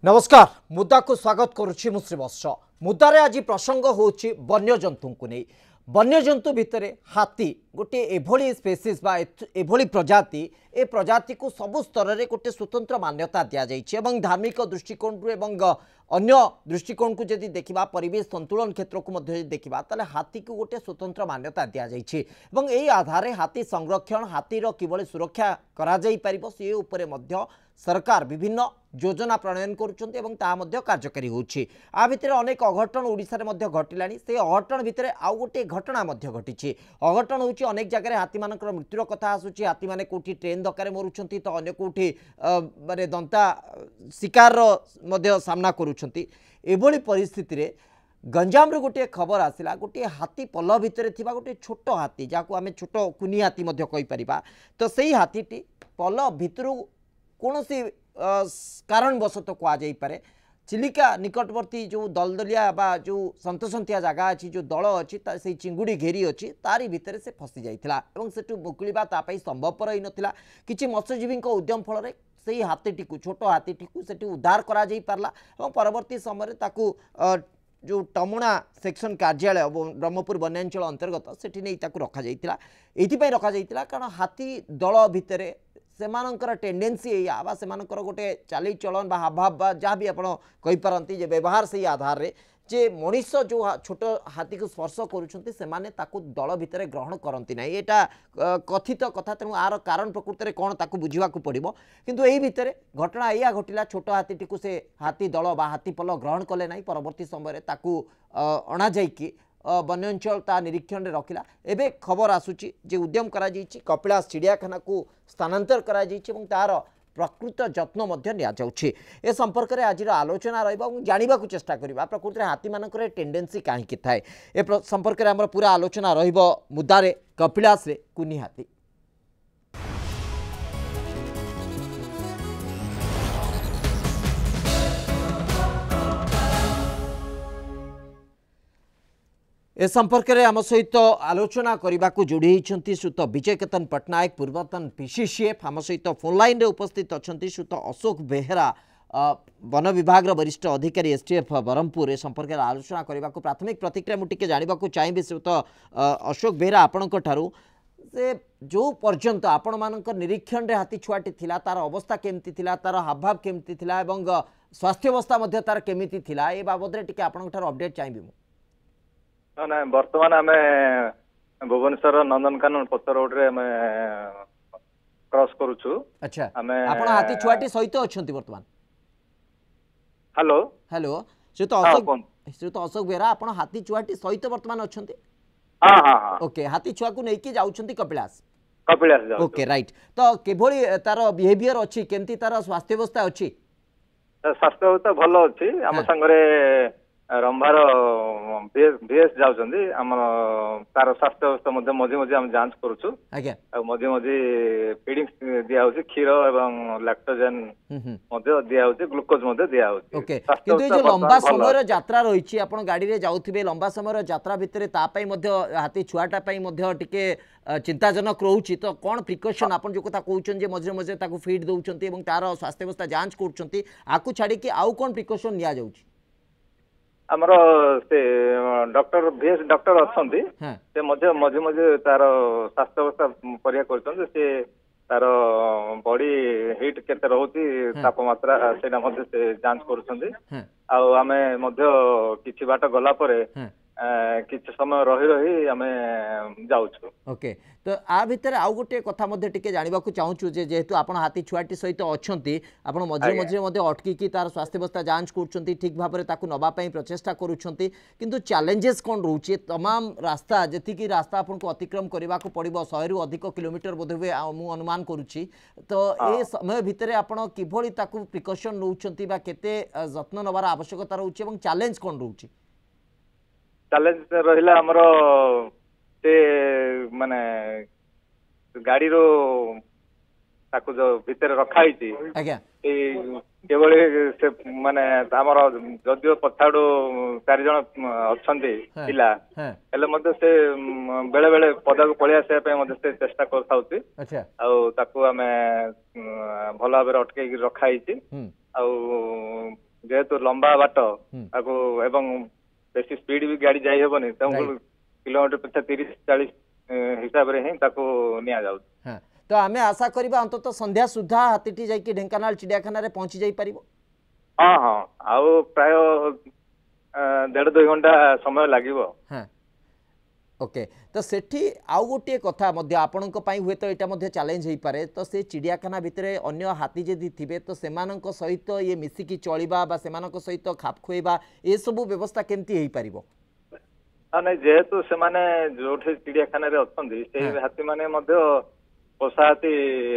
नमस्कार मुद्दा को स्वागत करुच्ची मु श्रीवत्स मुद्दारे आज प्रसंग होची वन्यजंतु को नहीं वन्यजंतु भितर हाथी गोटे एभली स्पेसीज बा एभली प्रजाति ए प्रजाति को सबु स्तर में गोटे स्वतंत्र मान्यता दि जाइए धार्मिक दृष्टिकोण अन्य दृष्टिकोण को जदि देखा परिवेश संतुलन क्षेत्र को देखा ताले हाथी को गोटे स्वतंत्र मान्यता दि जाइए आधार हाथी संरक्षण हाथीर किभली सुरक्षा करा जाई परिबो से उपरे मध्य सरकार विभिन्न योजना प्रणयन करुँच कार्यकारी होछि। आ भितर अनेक अघटन ओडिशा रे मध्य घटिलानी से अघटन भितर आउ गोटे घटना मध्य घटिछि। अघटन होछि अनेक जगह हाथी मानकर मृत्युर कथा आसुछि। हाथी माने कोठी ट्रेन धक्का मरुछंती तो अन्य कोठी माने दंता शिकार मध्य सामना करुछंती। एभली परिस्थिति रे गंजाम रे गोटे खबर आसिला गोटे हाथी पल भितर थिबा गोटे छोट हाथी जाको आमे छोट कुनी हाथी मध्य कहि परिबा तो सेही हाथीटी पल भितर कौन सी कारणवशत कहुपे चिलिका निकटवर्ती जो दलदलिया बा जो सन्तसंतिया जगह अच्छी जो दल अच्छी से चिंगुड़ी घेरी अच्छी तारी भितर से फसी जाइथिला एवं सेठु मुकुलिबा तापाई संभवपर होई नथिला। किछि मत्स्यजीवी उद्यम फल से हाथीटी को छोट हाथीटी को सेठी उद्धार करा जाई पारला एवं परवर्ती समय ताकू जो टमुणा सेक्शन कार्यालय ब्रह्मपुर वन्यांचल अंतर्गत सेठी नहीं ताकू रखा जाइथिला। एथिपई रखा जाइथिला कारण हाथी दल भितर सेमानंकर टेंडेंसी या बा सेमानंकर गोटे चाली चलन बा हावभाव बा जहाँ भी आपण कहि पारंती जे व्यवहार से आधार रे जे मनीष जो छोट हाथी को स्पर्श करुछंती सेमाने ताकू दल भितर ग्रहण करंती नाही। एटा कथित कथा तेणु आर कारण प्रकृति कौन ताकू बुझिबा को पड़िबो किंतु एही भितर घटना या घटिला छोट हाथीटी को से हाथी दल बा हाथी पल ग्रहण कले नाही। परवर्ती समय ताकू अणा जाइकी वन्यांचल ता निरीक्षण में रखिला। एबे खबर आसुची जे उद्यम करा जाइछि कपिलास चिड़ियाखाना को स्थानांतर करा जाइछि एवं तार प्रकृत जत्न मध्य निया जाउछि। ए संपर्क में आज आलोचना रहिबा जानिबा को चेष्टा करिबा प्रकृति हाथी मानकर टेंडेंसी काहेकि थाए ए संपर्क में हमर पूरा आलोचना रहिबो मुद्दारे कपिलास रे कुनी हाथी। ए संपर्क में आम सहित आलोचना करने को जोड़ी होती श्रुत विजय केतन पट्टनायक पूर्वतन पीसीसीएफ आम सहित फोन लाइन रे उपस्थित अच्छा श्रुत अशोक बेहेरा वन विभाग वरिष्ठ अधिकारी एसटीएफ ब्रह्मपुर ए संपर्क में आलोचना करने को प्राथमिक प्रतिक्रिया मुझे जानवा चाहिए श्रुत अशोक बेहेरा आपण से जो पर्यंत आपण मान निरीक्षण रे हाथी छुआटी थिला तार अवस्था केमती थिला तार हावभाव केमती थिला एवं स्वास्थ्य अवस्था मध्य तार केमिति थिला ए बाबद टिके आपनक अपडेट चाहिए। ना बर्तमान आम भुवनेश्वर नंदनकानन पथ रोड रे आम क्रॉस करूछु। अच्छा आपण हाथी छुआटी सहित अछंती वर्तमान। हेलो हेलो श्रुत अशोक बेरा आपण हाथी छुआटी सहित वर्तमान अछंती। हां हां हां ओके हाथी छुआ को नै कि जाउछंती कपिलास जाउ ओके राइट तो केभली तार बिहेवियर अछि केमती तार स्वास्थ्य अवस्था अछि। स्वास्थ्य अवस्था भलो अछि हम संगरे रंभार बीएस जाउछंदी हम तार स्वास्थ्य अवस्था मध्य मझे मझे हम जांच करूछु आज्ञा आ मझे मझे फीडिंग दिया होछि क्षीर एवं लैक्टोजन मध्य दिया होछि ग्लूकोज मध्य दिया होछि। ओके किंतु ए जो लंबा समय यात्रा रहिछि आपण गाड़ी रे जाउथिबे लंबा समय यात्रा भितरे ता पई मध्य हाथी छुआटा पई मध्य टिके चिंताजनक रहउछि तो कोन प्रिकॉशन आपण जो कथा कहउछन जे मझे मझे ताकू फीड दउछंती एवं तार स्वास्थ्य अवस्था जांच करछंती आकू छाडी कि आउ कोन प्रिकॉशन निया जाउछि। आमर से डॉक्टर भीएस डॉक्टर अच्छी से मझे मझे तार स्वास्थ्य अवस्था परीक्षा कर तार बॉडी हिट केते रहउती तापमात्रा सेना मध्य से जांच करूछंदी आमे मध्य किछि बाट गला परे किछि समय रही रही आमे जाउछु। ओके तो आ भितर आउ गोटे कथा मध्य टिके जानिबा को चाहूछु जे जेहेतु आपण हाथी छुआटी सहित अछंती आपण मझे मझे मध्य अटकी की तार स्वास्थ्य अवस्था जांच करछंती ठीक भाबरे ताकू नबा पई प्रचेष्टा करूछंती किंतु चैलेंजेस कोन रहउची तमाम रास्ता जेति की रास्ता आपण को अतिक्रम करबा को पड़िबो 100 रु अधिक किलोमीटर बोधवे मु अनुमान करूची तो ए समय भितर आपण किभली ताकू प्रिकॉशन रहउछंती बा केते जत्न नबार आवश्यकता रहउची एवं चैलेंज कोन रहउची। चैलेंज रहिला हमरो से माने गाड़ी रो ताको जो भीतर रखाई थी आज्ञा ए केवल से माने हमर जदियो पछाडो चार जण अछंती पिला हेले मते से बेले बेले पदा को पळिया से पे मते से चेष्टा करथाउती। अच्छा ताको हमें भला भाबरे अटके रखाई थी जेहेतु लंबा बाट एवं बेसी स्पीड भी गाड़ी जाई हेबनी किलोमीटर पिछा 30-40 हिसाब रे ही ताको निया जाउ। तो आमे आशा करबा अंतत संध्या सुधा हाथीटी जाई कि ढेंकानाल चिड़ियाखाना रे पहुंची जाई परिबो। हाँ हाँ आउ प्राय 1.5-2 घंटा समय लागिबो। हाँ ओके तो सेठी आउ गोटे कथा मध्य आपणक पई हुए तो एटा मध्य चैलेंज हेई पारे तो से चिड़ियाखाना भितरे अन्य हाथी जदि थिबे तो सेमानक सहित ये मिसिकी चलिबा बा सेमानक सहित खाप खुएबा ए सब व्यवस्था केमती हेई पारिबो। नहीं जेहेतु से माने जोठे चिड़ियाखाना रे अछंदी से हाथी माने मध्य पोसा हाथी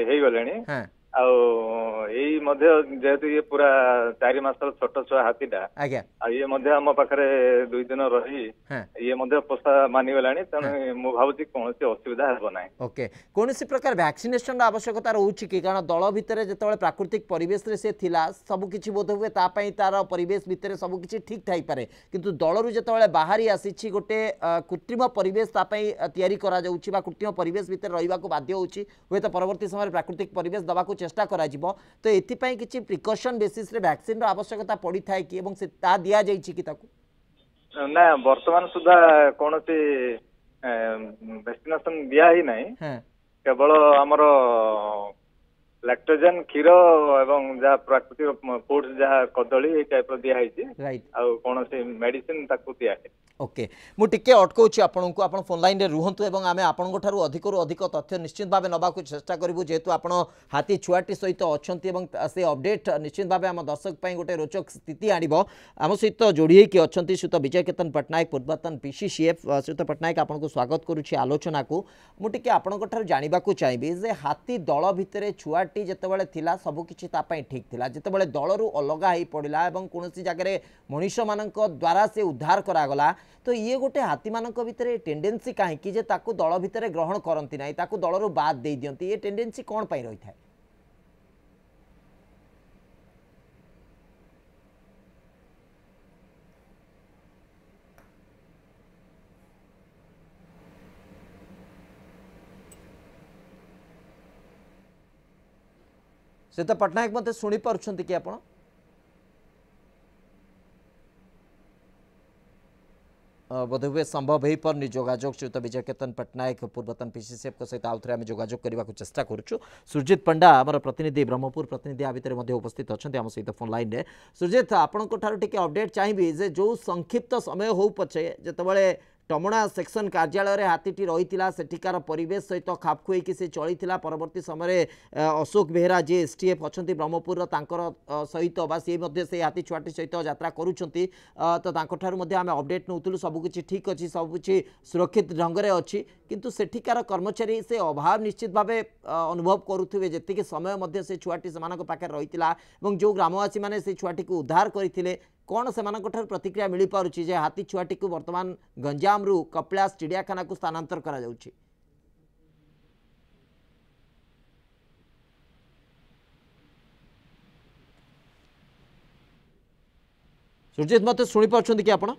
हेई गलेनी एई मध्य जेहेतु ये पूरा 4 मासर छोट छुआ हाथीटा ये मध्य आम पाखरे 2 दिन रही ये मध्य पोसा मानि गलानी तेणु मु भाबुची कोनोसी असुविधा हेबो नाही। ओके कोनोसी प्रकार वैक्सीनेशन आवश्यकता रहउची कि कारण दल भितरे जेतबेले प्राकृतिक परिवेश रे से थिला सब किछि बोध हुए ता पई तार परिवेश भितरे सब किछि ठीक थाई पारे किंतु दलरु जेतबेले बाहरी आसीछि गोटे कृत्रिम परिवेश ता पई तयारी करा जाउची बा कृत्रिम परिवेश भितरे रहिबा को बाध्य होउची हुए तो परवर्ती समय प्राकृतिक परिवेश दबा को चेष्टा करा जिवो तो एथिपाई किछि प्रिकॉशन बेसिस रे वैक्सीन रो आवश्यकता पड़ी थाए कि एवं से ता दिया जाइछि कि ताकू ना वर्तमान सुधा कोनोसी वैक्सीनेशन दिया ही नहीं केवल हमर लैक्टोजन क्षीर एवं जहाँ प्राकृतिक फूड्स जहाँ कदली टाइप दिया है कौन मेडिसिन दिया है। ओके मु टिके अटकाउछि आपनकु आपण फोन लाइन रे रुहंतु एवं आमे आपनक ठारू अधिक तथ्य निश्चित भाबे नबा को चेष्टा करिवु जेहेतु आपण हाथी छुआटी सहित अछंती एवं से अपडेट निश्चित भाबे हम दर्शक पई गोटे रोचक स्थिति आनिबो आम सहित जोड़ी कि अछंती श्रीत विजय केतन पटनायक पूर्वतन पीसीसीएफ श्रीत पटनायक आपनकु स्वागत करूछि आलोचना को मु टिके आपनक ठारू जानिबा को चाहिबी जे हाथी दल भितरे छुआटी जेतेबेले थिला सब किछि ता पई ठीक थिला जेतेबेले दलरु अलगा हेई पड़िला एवं कोनोसी जगह मनुष्य मानक द्वारा से उद्धार करा गला तो ये गोटे हाथी मानक भितरे टेंडेंसी काहे कि जे ताकू दल भितरे ग्रहण करंती नाही ताकू दलरु बाद दे दियंती ये टेंडेंसी कोन पई रही थाए। से तो पटनायक मते सुनी पारुछंती कि आपण बोधहुए संभव हो पार जोगाजोग श्रीयुत विजय केतन पटनायक पूर्वतन पीसीसीएफ सहित आउ थे जोगाजोग करने को चेष्टा करुँ। सुरजित पंडा आमर प्रतिनिधि ब्रह्मपुर प्रतिनिधि आ भितर उपस्थित अच्छा आम सहित फोन लाइन में। सुरजित आपंक अपडेट चाहिए जे जो संक्षिप्त समय हो पछे जितेबाला टमणा सेक्शन कार्यालय हाथीटी रही सेठिकार परिवेश सहित खाप खुई से चली परवर्ती समय अशोक बेहरा जी एसटीएफ अच्छा ब्रह्मपुर सहित बा सी से हाथी छुआटी सहित यात्रा करुँच तो आम अपडेट नौलु सबकि ठीक अच्छी सबकि सुरक्षित ढंग से अच्छी किंतु सेठिकार कर्मचारी से अभाव निश्चित भाव अनुभव करुवे जी समय से छुआटी से पाखे रही जो ग्रामवासी मैंने से छुआटी को उद्धार करते कौन से प्रतिक्रिया मिल पारुछि जे हाथी छुआटी को वर्तमान गंजाम रु कपिलास चिड़ियाखाना को स्थानांतर करा जाउछि। सुरजित मते सुनी पाछन कि आपण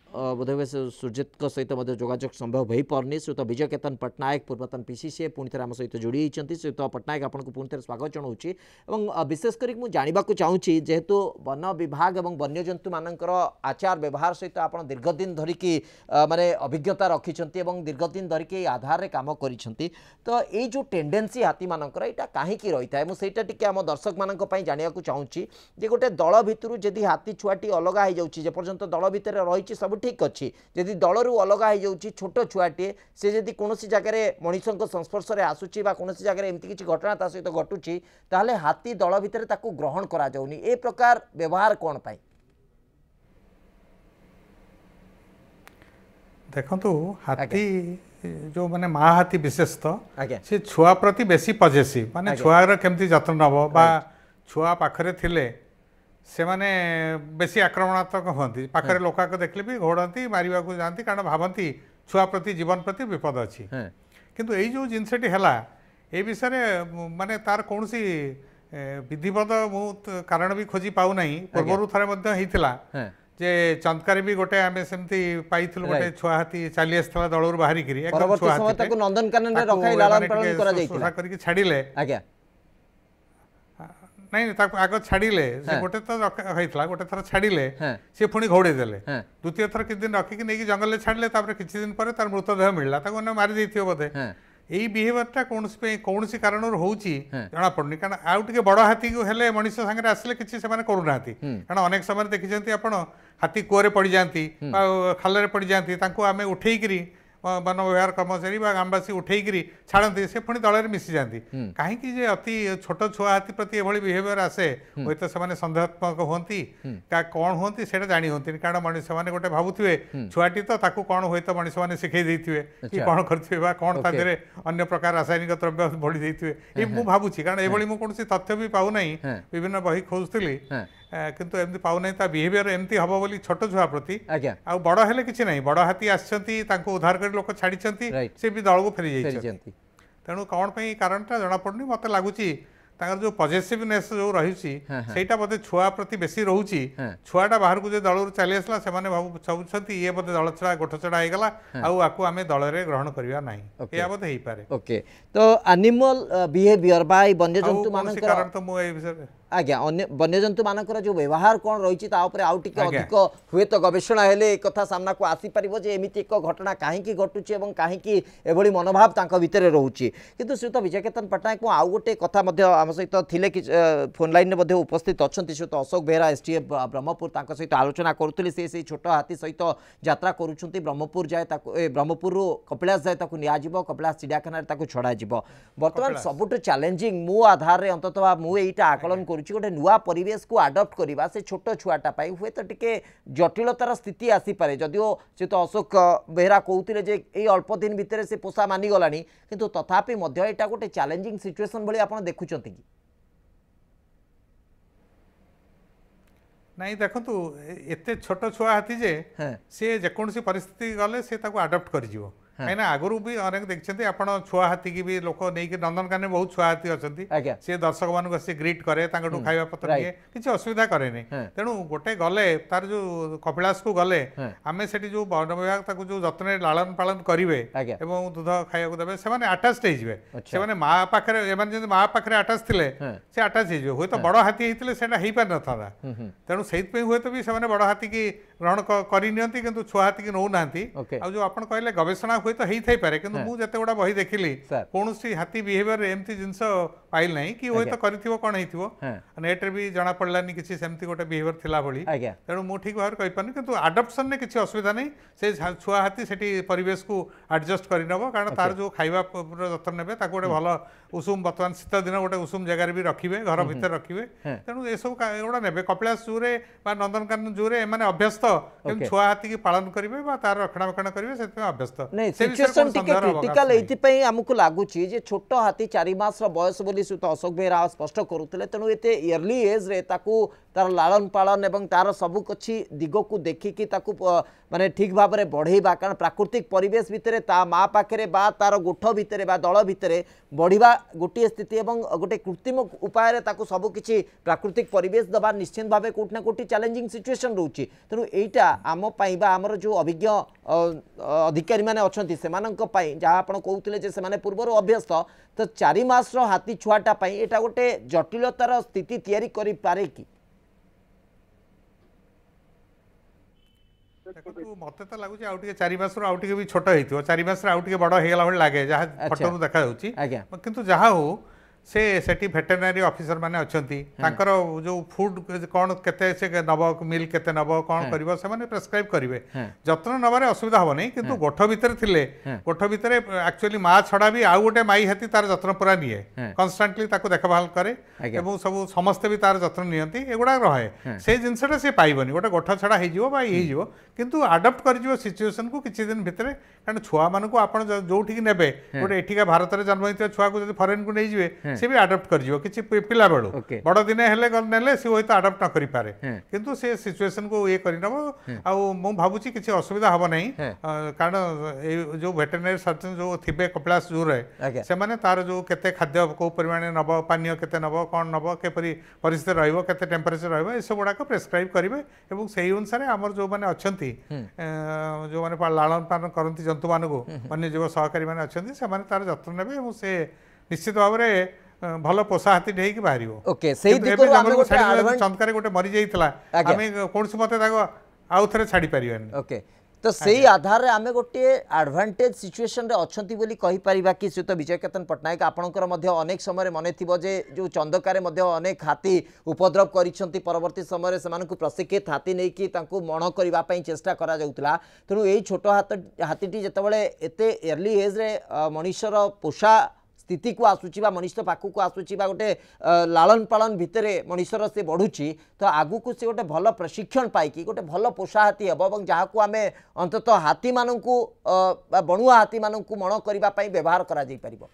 बोधवे सुरजित सहित जोगाजोग संभव हो पारनी श्रीयुत विजय केतन पटनायक पूर्वतन पीसीसीएफ पुणी थे आम सहित जोड़ी होती श्रीयुत पटनायक आपको पुणी थे स्वागत जनाऊँगी विशेषकर मुझे जानवाक चाहूँगी जेहेतु वन विभाग और वन्यजंतु मानकर आचार व्यवहार सहित आप दीर्घदिन धरिकी माने अभिज्ञता रखिंट दीर्घदिन धरिकी आधार में कम कर तो ये जो टेंडेंसी हाथी मानकर यहाँ कहीं रही है मुझे टी आम दर्शक मानी जानवाक चाहूँगी जे गोटे दल भितर जदि हाथी छुआटी अलग हो जाऊँगी जेपर्यंत दल भितर रही सब ठीक अच्छी जदि दलरू अलग हो जाऊँगी छोट छुआटे से जदि कौन जगह मनीष संस्पर्श में आसूची कौन जगह एमती किसी घटना ता सहित घटुची ताहले हाथी दल भितर ताकू ग्रहण करा जाउनी ए प्रकार व्यवहार कौन पाई देखंतु हाथी जो माने माँ हाथी विशेषतः से छुआ प्रति बेसी पजेसिव माने छुआर केमती जत्न नब बा छुआ पाखरे थिले से माने बेसी आक्रमणात्मक होती पाखरे लोक देखले भी घोड़ती मारिबा को जानती कारण भावती छुआ प्रति जीवन प्रति विपद अच्छी किंतु यही जो जिनसटी है ए विषय माने तार कौन सी विधिवत मु कारण भी खोजी पाऊ नहीं पूर्व थे होता जे चंदकारी भी गोटे आमे सेमती पाइथिलु गोटे छुआ हाथी चली आसला दलर बाहरी करी एकदम छुआ हाथी ताको नंदनकानन रे रखाई लालन पालन करा जायतिला करके छाडिले आज्ञा नहीं आग छाड़िले गोटे थर होता गोटे थर छाड़िले सी पुणी घोड़े देले द्वितीय थर किसी दिन रखिक नहीं जंगल छाड़िले किसी दिन पर तार मृतदेह मिलला मारी देथियो बोधे यही बिहेवियरटा कौन कारण जना पड़नी कारण आउ टे बड़ हाथी को हेले मनीष सागर आसिले किसी से करूना कारण अनेक समय देखी आप हाथी कूअरे पड़ जाती खाल पड़ जाती आम उठेकरी वन विभाग कर्मचारी ग्रामवासी उठेकरी छाड़ती से पुणी दल मिसी जाती कहीं अति छोट छुआ हाथी प्रति एभली बिहेवियर आसे हूँ तो से सन्देहात्मक हमें कौन हमें से जाणी हमें कारण मनीष मैंने गोटे भावुए छुआटी तो कौन हूँ तो मनीष मैंने शिखे देते कि कौन करेंगे कौन तादेह अन्य प्रकार रासायनिक द्रव्य भोड़ी देते ये मुझे भावुँ कारण ये कौन तथ्य भी पाऊना विभिन्न बही खोजुली किंतु एमती पाऊना ता बिहेवियर एमती हम बोली छोट छुआ प्रति आ बड़ हेले किसी ना बड़ हाथी आसछंती तांको उद्धार कर लोक छाड़ी से भी दल को फेरी जाइछंती तेणु कौन पे कारणटा जना पड़नी मत लगुच जो पजेसिवनेस जो रही बोधे छुआ प्रति बेसी रोची छुआटा बाहर को जो दल चली आसला से भावुंट ये बोधे दल छड़ा गोठ छड़ा होगला आपको आम दल में ग्रहण करवा ना या बोधे हो पारे ओके तो एनिमल बिहेवियर बाय वन्यजंतु मानक कारण तो मुझे विषय आज्ञा वन्यजंतु मानकर जो व्यवहार कौन रही आउ टे अधिक हुए तो गवेषणा हेले एक कथा सामना को आसी पारिबो जे एमिति एक घटना कहीं घटुची एवं कहीं एभली मनोभाव तांको भितर रोचे किंतु श्रीयुत विजय केतन पट्टनायक आउ गोटे कथा आम सहित थिले कि फोन लाइन में उपस्थित अच्छा श्रीयुत अशोक बेहरा एसटीएफ ब्रह्मपुर सहित आलोचना करुले से छोट हाथी सहित यात्रा करुँच ब्रह्मपुर जाए ब्रह्मपुर कपिलास जाए नियाजिब कपिलास चिड़ियाखाना छड़ा बर्तमान सबुठ चैलेंजिंग मो आधार में अंततः मुझे आकलन गोटे नुआ परिवेश को आडप्ट करवा से छोट छुआटा हुए तो टिके जटिलतार स्थिति आसीपे जदिओ से तो अशोक बेहरा कहते जे ये अल्प दिन भितर से पोषा मानिगला किंतु तथापि यहाँ गोटे चैलेंजिंग सिचुएशन भाई आप देखुं कि नहीं देखु एत छोट छुआ हाथी जे सी जेकोसी परिस्थिति गले से आडप्ट कर कहीं आगुरी भी अनेक देखते आप छुआ हाथी की भी लोक नहीं नंदनकानन बहुत छुआ हाथी अच्छा सी दर्शक मान ग्रीट करे खाଇବା पत्र निए किसी असुविधा करे तेणु गोटे गले तार जो कपिलास को गले आम से जो वन विभाग जो जत्न लालन पालन करेंगे और दूध खाया देवे से आटाच हो माँ पाखे माँ पाखे आटाच थे से आटाच हो तो बड़ हाथी होते हो पार न था तेणु से हुए तो भी बड़ हाथी की ग्रहण करनी कि छुआ हाथी की नौ ना जो आप कहले गवेषणा हुए तो हो पारे कि मुझे जिते गुड़ा बही देखिली कौन हाथी बिहेवियर एमती जिनस पाइल ना कि हुए तो कर कौन हो नेट्रे भी जना पड़ानी किसी सेमती गोटे बिहेवियर थिला भली तेणु मुझे ठीक भाव में कहीपारे कि आडप्शन में किसी असुविधा नहीं से छुआ हाथी से परिवेश को एडजस्ट करनब कारण तार जो खाଇବା जत्न ने गोटे भल उषुम बर्तमान शीत दिन गोटे उषुम जगार भी रखिए घर भितर रखिए तेणु ये सब गुड़ा ने कपिलास जू रे नंदनकानन जू रे एम अभ्यस्त छुआ हाथी की पालन करेंगे तार रक्षणाबेक्षण करेंगे से अभ्यस्त सिचुएशन टिके क्रिटिकल एथिपई हमकु लागुची जे छोट हाथी 4 मास रो बयस बोली सुत अशोक बेहरा स्पष्ट करुतले तेणु एते इयरली एज रे ताकू तार लालन पालन एवं तार सबु किछि दिग को देखिकी ताकू माने ठीक भाव में बढ़ेबा कारण प्राकृतिक परिवेश भितर ता माँ पाखे बा तार गोठ भितर बा दल भितर बढ़िबा गोटे स्थिति एवं गोटे कृत्रिम उपाय ताकू सबु किछि प्राकृतिक परिवेश दबा निश्चित भाव कोट ना कोटी चैलेंजिंग सिचुएशन रोची तेणु एटा आम पाई बा हमर जो अभिज्ञ अधिकारी माने अछंती सेमानंक पाई जहाँ आपण कहउतले जे सेमाने पूर्वर अभ्यस्त तो 4 मास रो हाथी छुआटा पाई एटा गोटे जटिलतार स्थिति तैयारी करि पारे कि मत तो लगुच आउ 4 मास भी छोट हो 4 मास बड़ हो लगे जहाँ फटो देखा किंतु जहाँ हो से भेटेरिनरी ऑफिसर माने अच्छी जो फूड कौन केते से नब मिल केते नब कौन कर प्रेस्क्राइब करेंगे जत्न नबार असुविधा हम नहीं किंतु गोठ भितर थिले गोठ भितर एक्चुअली माँ छड़ा भी आउ गोटे माई हाथी तार जत्न पूरा निए कन्स्टांटली देखभाल करे एवं सब समस्ते भी तार जत्न नियंती एगुड़ा रहे से जिनसा सी पाइबनी गोटे गोठ छड़ा हो किंतु आडप्ट कर सिचुएशन को किसी दिन भितर कारण छुआ मान को आप जो ने गोटे एठिका भारत में जन्म होता छुआ को फरेन को नहीं जाए सी भी आडप्ट कर किसी पिला बेलू बड़ दिन हेले सी हूँ आडप्ट न करें किंतु से सिचुएशन को ये करनब आउ भावुची किसी असुविधा हम नहीं कारण जो भेटेरिनरी सर्जन जो थे कपिलास जू रे से तार जो केते खाद्य कौ परिमाण नब पानीय केते नब कौन नब केपरी परिस्थिति रहिबो केते टेम्परेचर रहिबो ए सब गुड़ाक प्रेस्क्राइब करेंगे और से अनुसार आमर जो मैंने अच्छा जो मैंने लालन पालन करती जंतु मानक वन्यजीव सहकारी मैंने अच्छा से तार जत्न ने से निश्चित भाव में भल पोषा हाथी ढेकी बाहर ओके सेही दिकरो आमे गोटे चंदकारी गोटे मरी जाइतला आमे कोनसी मते ताको आउ थरे छाडी परिबेन ओके तो सही आधार रे आमे गोटे एडवांटेज सिचुएशन रे अछंती बोली कहि परिबा कि श्रीयुत विजय केतन पटनायक आपणकर मध्य अनेक समय मने थिबो जे जो चंदकारे मध्य अनेक हाथी उपद्रव करिसंती परवर्ती समय रे सेमानकु प्रशिक्षित हाथी नै कि तांकु मण करबा पई चेष्टा करा जाउतला तेनु एई छोटो हाथीटी जेतेबेले एते अर्ली एज रे मनुष्यर पोषा स्थिति को आसूची मनुष्य पाखक को आसूची गोटे लालन पालन भितर मनुष्यर से बढ़ुची तो आगु को से गोटे भल प्रशिक्षण पाई गोटे भल पोषा हाथी हम जहाँ को आम अंततः हाथी मानू बणुआ हाथी मानू मण करने व्यवहार करा जाई परिबो।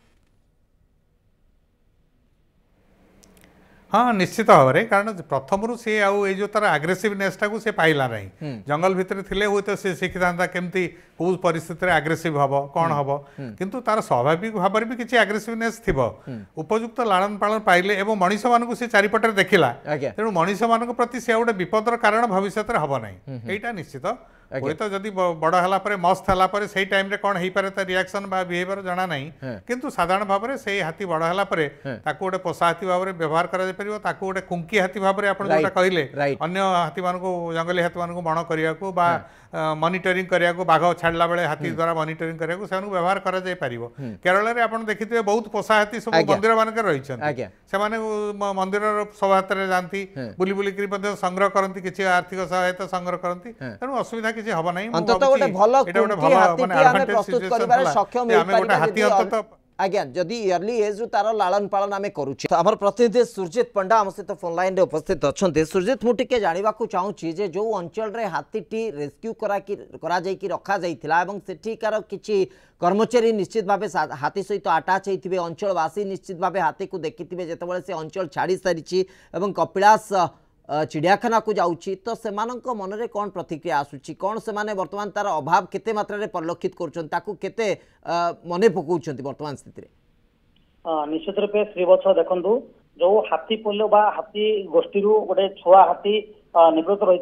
हाँ निश्चित भाव में कारण प्रथम सी आई जो तार आग्रेसिवनेस टाक से पाइला नहीं जंगल भितर थिले हुए तो सी शिखि था केमती कौ परिस्थिति आग्रेसिव हम कौन हम किंतु तार स्वाभाविक भाव में भी किसी आग्रेसिवनेस थी उपयुक्त लालन पालन पाइले एवं मनीष मान से चारिपटे देखला तेणु मनीष मान प्रति से गोटे विपदर कारण भविष्य में हम ना यहाँ निश्चित हुए तो जदि बड़ है मस्त है से टाइम रे कौन हो पारे रिएक्शन बा बिहेवियर जाना नहीं किंतु साधारण भाव में से हाथी बड़ है गोटे पोषा हाथी भाव में व्यवहार कर गोटे कुंकी हाथी भाव में आप कहले अन्य हाथी मान जंगली हाथी मान मण करने को मॉनिटरिंग करने को बाघ छाड़ला बेले हाथी द्वारा मॉनिटरिंग करने को व्यवहार कर केरल में आप देखिए बहुत पोषा हाथी सब मंदिर मानक रही मंदिर शोभा जाती बुली बुलिक संग्रह करती किसी आर्थिक सहायता संग्रह करती तेणु असुविधा किसी हम ना आज्ञा जदि इयरली एज रु तार लालन पालन आम करुचे तो आमर प्रतिनिधि सुरजित पंडा आम सहित फोन लाइन रे उपस्थित अच्छा सुरजित मुझे जानवाक चाहूँगी जे जो अंचल रे हाथीटी रेस्क्यू करा रखा जाइथिला एवं सेठिकार किछि कर्मचारी निश्चित भाव हाथी सहित आटाच होते अंचलवासी निश्चित भाव हाथी को देखिथे जितेबाला से अंचल छाड़ी सारी कपिलास चिड़ियाखाना को जाऊँगी तो से मन में कौन प्रतिक्रिया आसूची कौन से बर्तमान तार अभाव केते मात्रा रे परिलक्षित करते मन पकाउछंती वर्तमान स्थिति निश्चित रूपे श्रीवत्स देखु जो हाथी पोलो बा हाथी गोष्ठी गोटे छुआ हाथी निवृत्त रही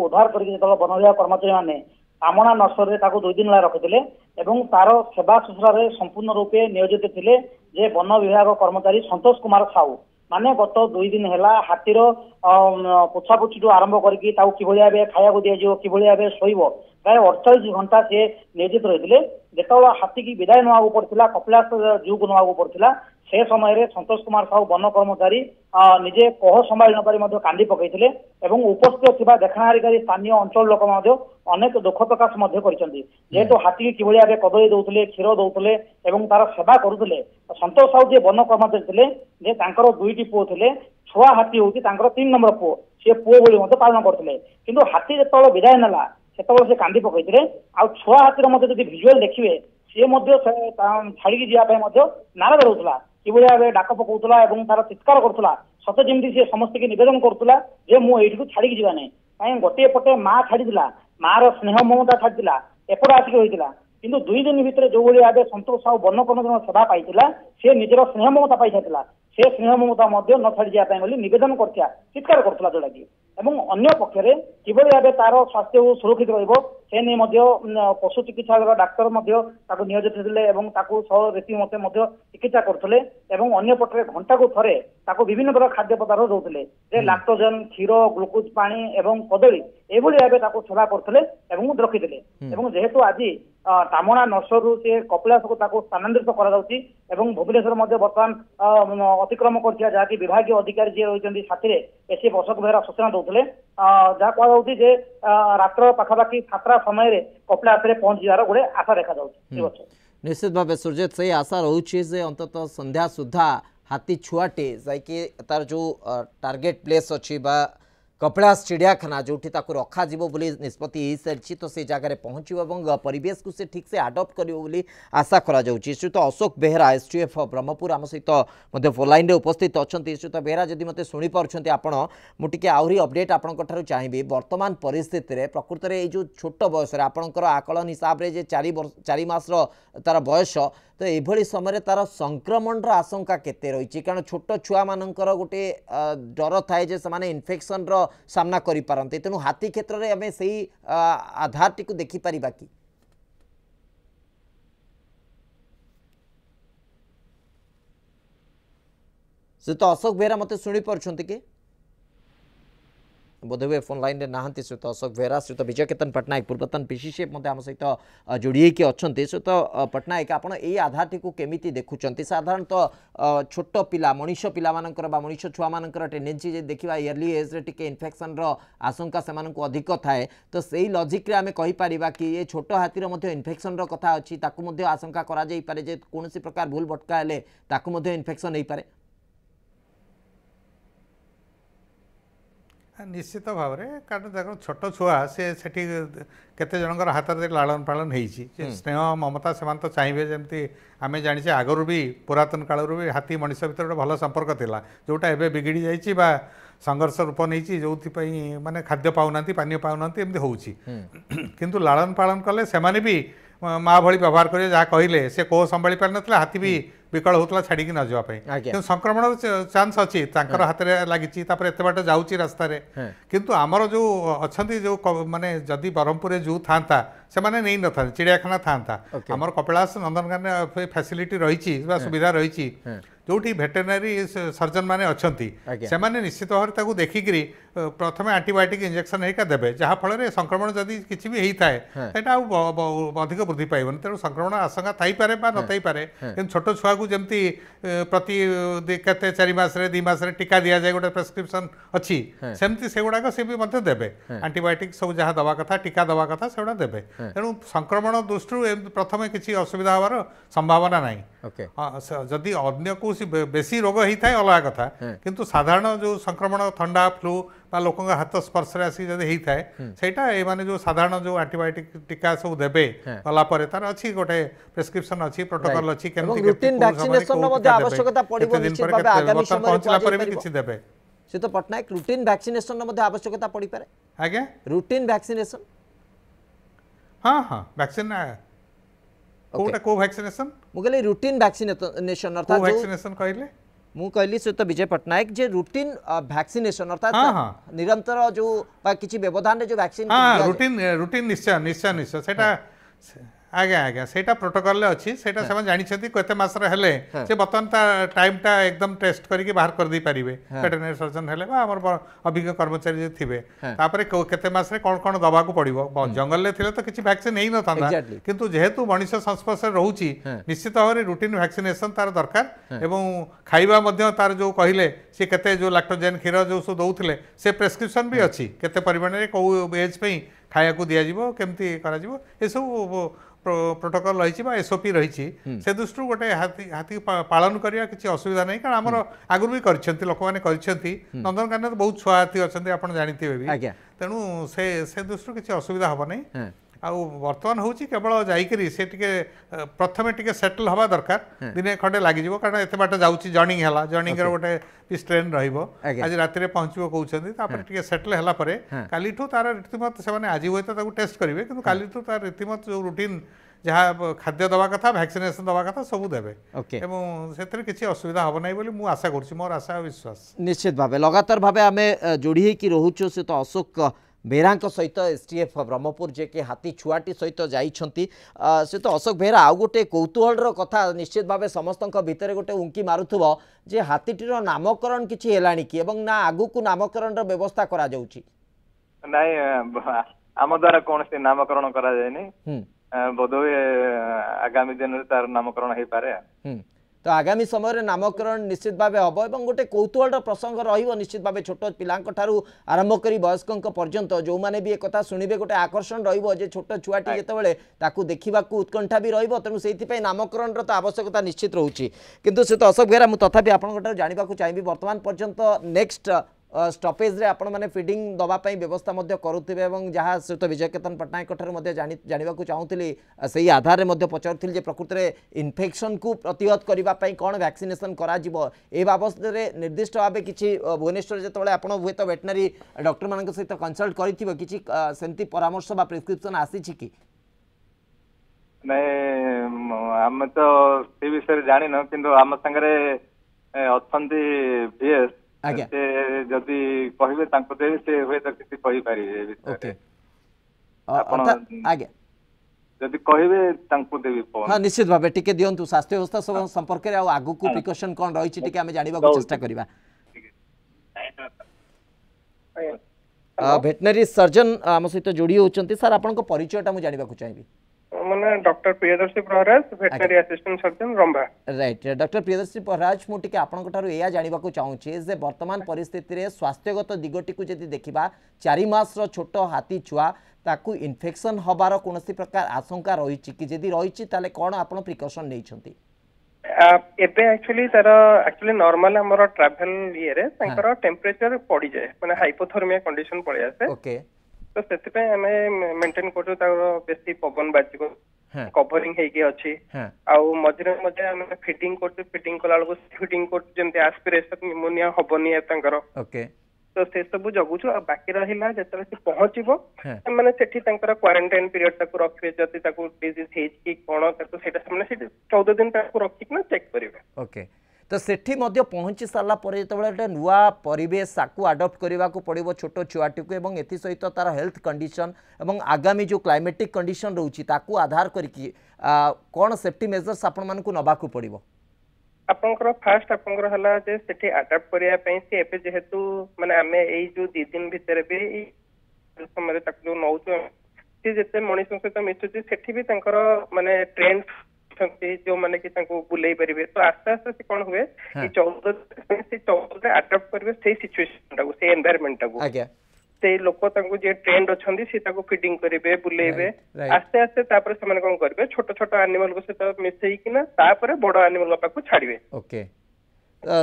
उद्धार करके वन विभाग कर्मचारी मैंने आमणा नर्सरी 2 दिन रखिते तार सेवा शुश्रूषा संपूर्ण रूपे नियोजित थे जे वन विभाग कर्मचारी संतोष कुमार साहू माने गत 2 दिन है हाथीर पोछापोछी आरंभ करके भाव खाया दिज्व कि भाव शोब प्राय 48 घंटा से नियोजित रही जो हाथी की विदाय ना पड़ा कपिलास जू को ना पड़ा से समय संतोष कुमार साहू वन कर्मचारी निजे कह संभाली नपारी कांदी पकईले उपस्थित थी देखाहारिकारी स्थानीय अंचल लोक अनेक दुख प्रकाश जेहेतु हाथी कि भाव कदली दौले क्षीर दौले तार सेवा करुले संतोष साहू जी वन कर्मचारी थे 2टी पुओ थे छुआ हाथी हूँ 3 नंबर पुओ सी पुओ भाई पालन करते किंतु हाथी जो विदाय नाला से कांदी पकईले आ छुआ हाथी भिजुआल देखिए सी छाड़ी जावाई नाराज रोला कि भाव डाक पकाउला तार चित्कार करुला सत जमी सी समस्त की नवेदन करुला जे मुझे छाड़ी जावानी कहीं गोटे पटे माँ छाड़ा मार स्नेह ममता छाड़ा एपटे आसिक होता किंतु 2 दिन भितर जो भाव संतोष साहू वन कर्मचारी सेवा पाई सी निजर स्नेह ममता पाई से स्नेह ममता न छाड़ी जावाई नवेदन करता चित्कार करुला जोड़ा कि अन्य पक्षरे किभली भाव तार स्वास्थ्य सुरक्षित रे नहीं पशु चिकित्सा डाक्तर नियोजित थे रीतिमते चिकित्सा करते अन्य पटे घंटा को थे विभिन्न प्रकार खाद्य पदार्थ दौले लैक्टोजन क्षीर ग्लुकोज पानी एवं कदली एभली भाव सेवा करते रखिते जेहेतु आज टामणा नर्सरी से कपिलास को स्थानांतरित कर भुवनेश्वर बर्तमान अतिक्रम कर जहाँकि विभाग अधिकारी जी रही साथी एसएफ अशोक बेहरा सूचना दौले जहाँ कहुचे रात्र पाखापाखि 7टा समय कपिलास पहुंच जार गोटे आशा देखा निश्चित भाव सुरजित से आशा रोचे अंततः संध्या सुधा हाथी छुआटे जाकि तार जो टार्गेट प्लेस अच्छी कपिलास चिड़ियाखाना जो रखा निष्पत्ति हो सारी तो से जगह पहुँचो परिवेश को से ठीक से आडप्ट कर आशा करा श्रीयुत अशोक बेहरा एसटीएफ ब्रह्मपुर आम सहित फोन लाइन रे उपस्थित अच्छा श्रीयुत बेहरा जदि मत शुणिपार्टी आपण मुझे आहरी अपडेट आपंठ चाहिए वर्तमान परिस्थिति रे प्रकृत में जो छोट बयस आपणकर आकलन हिसाब से 4 मास तार बयस तो यह समय तार संक्रमण आशंका केते रही कारण छोट छुआ मानकर गोटे डर थाए जे से इन्फेक्शन सामना करि पारंते तेणु हाथी क्षेत्र में आम से आधार टी देखिपर कि से तो अशोक बेहरा मते शुणी पार्छन्ति कि बोधवे फोन लाइन नहांती सहित अशोक बेहरा सहित विजय केतन पट्टनायक पूर्वतन पीसीसी आम सहित जोड़ी अच्छा सहित पट्टनायक आपण यही आधारटी को केमिति देखुंट साधारणतः छोट पिला मनीष पिला मनीष छुआ मान टेंडेन्सी देखा इयरली एज रे टिके इन्फेक्शन आशंका से अधिक थाए तो सही लॉजिक रे आमे कहि परिबा कि ये छोट हाथीर मध्य इन्फेक्शन कथा अच्छी ताकू मध्य आशंका करा जाई पारे जे कोनोसी प्रकार भूल भटका हेले ताकू मध्य इन्फेक्शन नहीं पारे निश्चित भाव में कारण देखो छोट छुआ से केते जनकर हाथ में लालन पालन होती स्नेह ममता से तो चाहिए जमी आम जाने आगु भी पुरातन काल भी हाथी मनीष भर गोटे भल संपर्क था जोटा एवं बिगिड़ी जाइए संघर्ष रूप नहीं जो माने खाद्य पाऊना पानी पाऊना एमती हो किंतु लालन पालन कले से भी माँ भली व्यवहार करें जहाँ कहले से को संभाली पार ना हाथी भी विकल होता छाड़ी न जावाई संक्रमण चांस अच्छी हाथ में लगी एत बाट जाऊँगी रास्त किंतु आमर जो अच्छा जो माने जदि ब्रह्मपुर जो था से माने नहीं न था चिड़ियाखाना था आमर कपिलास नंदनकानन फैसिलिटी रही सुविधा रही जो भेटेरिनरी सर्जन मैंने अच्छा से निश्चित भाव में देखिकी प्रथम एंटीबायोटिक इंजेक्शन होगा देवे जहाँफल संक्रमण जदि किसी भी होता है अधिक वृद्धि पाइबन तेणु संक्रमण आशंका थईपे नई पारे कि छोट छुआ को जमी प्रति केते 4 मासरे 2 मासरे टीका दि जाए गोटे प्रेस्क्रिप्शन अच्छी सेमती से गुड़ाक सी भी देवे एंटीबायोटिक सब जहाँ दवा कथा टीका दवा कथा से देवे तेणु संक्रमण दृष्टि प्रथम किसी असुविधा हमार संभावना ना जदि अन्य को बेसी रोग होता है अलग कथा किंतु साधारण जो संक्रमण ठंडा फ्लू लोक हाथ स्पर्श आसिक होता है सहीटा ये जो साधारण जो एंटीबायोटिक टीका सब देवे गलापर तार अच्छी गोटे प्रेस्क्रिप्शन अच्छी प्रोटोकॉल अच्छी तो पट्टनायक रूटीन वैक्सीनेशन आवश्यकता पड़ी पारे आज्ञा रूटीन वैक्सीनेशन हाँ हाँ वैक्सीन कोटा को वैक्सीनेशन मु कहले रूटीन वैक्सीनेशन अर्थात वैक्सीनेशन कहले मु कहली सहित विजय पट्टनायक जे रूटीन वैक्सीनेशन अर्थात निरंतर जो किछि व्यवधान जो वैक्सीन हाँ रूटीन निश्चय निश्चय निश्चय सेटा आज्ञा आज्ञा सेटा प्रोटोकॉल अच्छी सेटा से जानते केते मासर हेले से बर्तमान टाइमटा एकदम टेस्ट करके बाहर कर दे पारिबे वेटरनरी सर्जन हेले हमर अभिज्ञ कर्मचारी थिबे तापर केते मासरे कोन कोन दवा को पड़िबो जंगल ले थिले तो किछि वैक्सीन नै न थांदा किंतु जेहेतु मनुष्य संस्पर्श रहउची निश्चित भाव में रूटीन वैक्सीनेशन तार दरकार एवं खाइबा मध्य तार जो कहले से केते जो लैक्टोजेन क्षीर जो सो दउथिले से प्रेस्क्रिप्शन भी अच्छी केते परिमाण रे को एज पे खाया को दिया जिवो केमती करा जिवो ए सब प्रोटोकॉल रही एसओपी रही से दृष्टि गोटे हाथी पालन करने किसी असुविधा नहीं कारण आमर आगुरी भी कर लोक मैंने नंदनकानन तो बहुत छुआ हाथी अच्छा आप जानते भी तेणु से दृष्टि किसी असुविधा हम नहीं आउ बर्तमान हूँ केवल जाइकरी से प्रथम टिके सेटल हवा दरकार दिने खंडे लग कारण एत बाट जाऊँगी जर्निंग है जर्निंग गोटे पीस ट्रेन रज राति पहुँचो कहते सेटल है काली तार रीतिमत से आज हुए तो टेस्ट करेंगे कि काली तार रीतिमत जो रूटीन जहाँ खाद्य दवा कथा वैक्सीनेशन दवा कथा सब देवे से किसी असुविधा हम ना बोली आशा करुँच मोर आशा विश्वास निश्चित भाव लगातार भाव आम जोड़ी रोचु से तो अशोक बेहरा सहित एसटीएफ ब्रह्मपुर जे कि हाथी छुआटी सहित जाइछंती से तो अशोक बेहरा आउ गोटे कौतूहल कथा निश्चित भाव समस्त भितर गोटे उंकी मारुथुब जे हाथीटीर नामकरण किछि हेलानी कि एवं ना आगु को नामकरण रो व्यवस्था करा जाउछि नाही आम द्वारा कौन से नामकरण करा जायनी बोधवे आगामी दिन रे तार नामकरण हे पारे तो आगामी समय नामकरण निश्चित भाव हम और गोटे कौतूहल प्रसंग रश्चित भाव छोट पिला आरंभ कर वयस्क पर्यंत जो मैंने भी एक शुणे गोटे आकर्षण रे छोट छुआटी जो देखा उत्कंठा भी रेणु से नामकरण तो आवश्यकता निश्चित रोचे किंतु से तो अशोक बेहरा मुझे तथापि आपको जानवा चाहिए वर्तमान पर्यंत नेक्स्ट स्टपेज रे आपण माने फीडिंग दवाई व्यवस्था करुवे जहाँ सहित विजय केतन पट्टनायक जानवा चाहूली से आधार में पचारूली प्रकृत में इन्फेक्शन को प्रतिहत करने कौन वैक्सीनेशन ए बाबद निर्दिष्ट भाव कि भुवनेश्वर जो आप हुए तो वेटनरी डॉक्टर मान सहित कंसल्ट करमती परामर्श बा प्रेस्क्रिप्शन आसी कि नहीं आम तो से विषय जानी न किंतु आम संगे अच्छा जदि कहिबे तांको देबे से होय त किछि कहि पारि विषय आज्ञा जदि कहबे तांको देबी फोन। हां निश्चित भाबे टिके दियंतु स्वास्थ्य व्यवस्था सब संपर्क रे आ आगु को प्रिकॉशन कोन रही छि टिके हमें जानिबा को चेष्टा करिबा। वेटनरी सर्जन आम सहित जोड़ी होचंती सर आपन को परिचयटा मु जानिबा को चाहिबी। माने doctor Priyadarshi Praharaj veterinary assistant surgeon Rambha. Right doctor Priyadarshi Praharaj मु टिके आपन को थारु एया जानिबा को चाहूची जे वर्तमान परिस्थिति रे स्वास्थ्यगत दिगटी को जदि देखिबा 4 मास रो छोट हाथी छुआ ताकू इन्फेक्शन हबार कोनोसी प्रकार आशंका रही छि कि जदि रही छि ताले कोन आपन प्रिकॉशन नै छंती। एबे एक्चुअली नॉर्मल हमरो ट्रैवल ये रे तांकर टेंपरेचर पड़ी जाय माने हाइपोथर्मिया कंडीशन पड़ी आसे। ओके तो सेति पे हमें मेंटेन करतो तारो बेसी पवन बाजी को कवरिंग हे के अछि आउ मझरे मझे हम फिटिंग करतो फिटिंग कला को फिटिंग करतो जेंते एस्पिरेशन निमोनिया होबनी तांकर। ओके तो से सब जगुछु आ बाकी रहिला जेतले से पहुंचीबो माने सेठी तांकर क्वारंटाइन पीरियड ताको रखिबे जति ताको डिजीज हेज की कोन ताको सेटा हमने सेठी 14 दिन ताको रखि ना चेक करिवे। ओके तो सेठी मध्य पहुंची सारा पर जो नुआ परिवेश साकू आडप्ट करने को पड़ो छोट छुआटी को एवं एथि सहित तार हेल्थ कंडीशन एवं आगामी जो क्लाइमेटिक कंडीशन रोची ताकू आधार करके कौन सेफ्टी मेजर्स आपण मान को नबाकू पड़ो। आपनकर फास्ट आपनकर हला जे सेठी अडॉप्ट करिया पई से एपे जेहेतु माने हमें एई जो 2 दिन भीतर भी समय तक जो नौचो से जते मनीष सहित मिसुची सेठी भी तांकर माने ट्रेंड जो माने कि तांको बुलाई परिबे तो आस्ते आस्ते से कोन हुए कि 14 अडॉप्ट करबे से सिचुएशन टाको से एनवायरनमेंट टाको आज्ञा से लोक तांको जे ट्रेंड अछंदी से ताको फीडिंग करिवे बुलेबे आस्ते आस्ते तापर से माने कोन करबे छोट छोट एनिमल को से मिसई कि ना तापर बड़ एनिमल पाखु छाड़िवे। ओके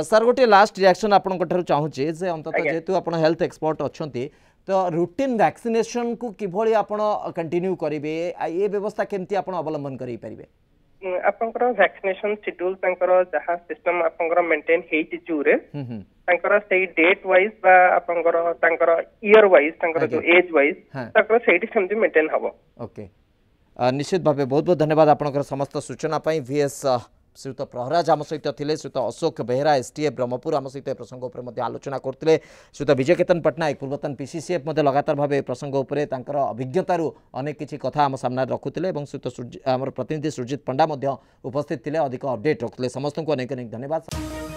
सर गोटे लास्ट रिएक्शन आपन को चाहूचे जे अंतत जेतु आपन हेल्थ एक्सपर्ट अछंती तो रूटीन वैक्सीनेशन को किभली आपन कंटिन्यू करिवे ए व्यवस्था केमती आपन अवलंबन करि परिबे। आपनकर वैक्सीनेशन शेड्यूल तांकर जहा सिस्टम आपनकर मेंटेन हेइ जुरे तांकर सेई डेट वाइज बा आपनकर तांकर ईयर वाइज तांकर जो एज वाइज तांकर सेइटी सेमती मेंटेन हबो। ओके निश्चित भाबे बहुत बहुत धन्यवाद आपनकर समस्त सूचना पई। वीएस श्रीयुत प्रहराज आम सहित थे श्रीयुत अशोक बेहरा एसटीएफ ब्रह्मपुर आम सहित प्रसंग उपर आलोचना करते श्रीयुत विजय केतन पट्टनायक पूर्वतन पीसीसीएफ लगातार भाव प्रसंग उपर अभिज्ञतारू अनेक किसी कथा आम सामने रखुले श्रीयुत आम प्रतिनिधि सुरजित पंडा उपस्थित थे अधिक अपडेट रखुले समस्त को अनेक अनेक धन्यवाद।